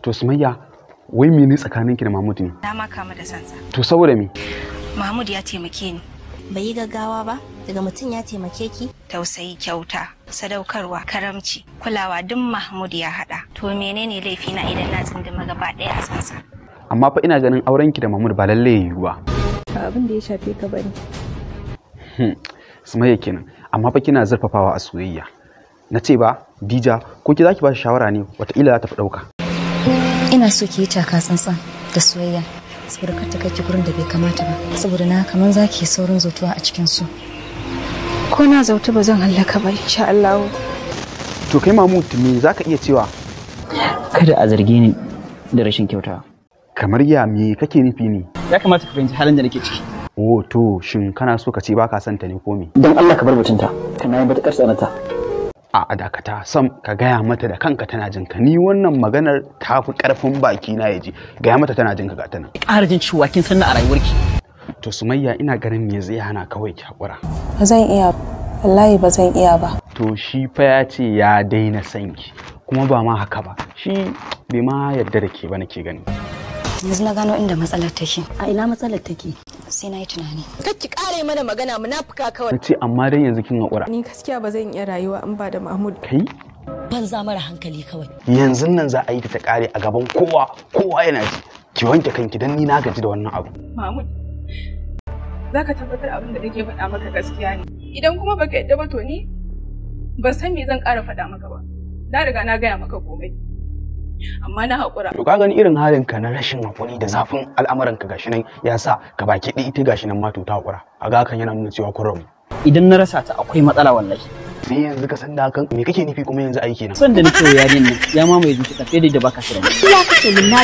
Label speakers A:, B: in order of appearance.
A: To Sumayya, wai mene tsakaninki da Mahmud ne?
B: Na ma kama da sansa.
A: To saboda me?
B: Mahmud ya taimake ni. Bai yi gaggawa ba, daga mutum ya taimake ki. Tausayi, kyauta, sadaukarwa, karamci, kulawa duk Mahmud ya haɗa. To menene laifina idan na tsindima gaba ɗaya a sansa?
A: Amma fa ina ganin aurenki da Mahmud ba lalle yayi ba.
C: Abin da ya shafe ka bane.
A: Sumayya kenan, amma fa kina zurfafawa a soyayya. Na ce ba, Dija, ko ki zaki ba shi shawara ne wataƙila za ta fi ɗauka.
D: Ina so ki yi taka tsantsan da soyayya saboda kar ta kai ki gurin da bai kamata ba, saboda na kaman zaki saurin zautuwa a cikin su.
C: Ko na zautu ba zan hallaka ba insha Allah.
A: To kai Mahmud me zaka iya cewa?
E: Kada a zarge ni da rashin kyauta.
A: Kamar ya me kake nufi ne?
E: Ya kamata ka fahimci halin da nake ciki.
A: Oh to shin kana so ka ce baka son ta ne ko me?
E: Don Allah ka bar batunta. Kana yin batakar tsanata.
A: A dakata sam ka gaya mata da kanka tana jin ka, ni wannan maganar ta fi karfin baki na yaji. Gaya mata tana jin ka ga tana.
E: Ƙara jin cewa kin san na a rayuwarki.
A: To Sumayya ina ganin me zai hana kawai ki hakura.
C: Ba zan iya, wallahi ba zan iya ba.
A: To shi fa ya ce ya daina son ki, kuma ba ma haka ba. Shi bai ma yarda da ke ba nake gani.
D: Yanzu na gano inda matsalar take.
F: A ina matsalar take?
D: Sai na yi tunani.
G: Kar ki kare mana magana munafuka kawai.
A: Na ce amma dai yanzu kin hakura.
C: Ni gaskiya ba zan iya rayuwa in ba da Mahmud.
A: Kai?
F: Banza mara hankali kawai.
A: Yanzu nan za a yi ta kare a gaban kowa, kowa yana ji. Ki wanke kanki dan ni na gaji da wannan abu.
C: Mahmud, za ka tabbatar abin da nake faɗa maka gaskiya ne. Idan kuma baka yadda ba to ni ban san me zan ƙara faɗa maka ba. Na riga na gaya maka komai. Amma na haƙura.
A: To ka gani irin halin ka na rashin haƙuri da zafin al'amuran ka gashi nan ya sa ka baki ɗaya ita gashi nan ma to ta haƙura. A ga hakan yana nuna cewa kun rabu.
E: Idan na rasa ta akwai matsala wallahi.
A: Sai yanzu ka san da hakan me kake nufi kuma yanzu aiki na.
E: Son da nake wa yarin nan ya mamaye zuciya fiye da baka shirin.
F: Ya kace min na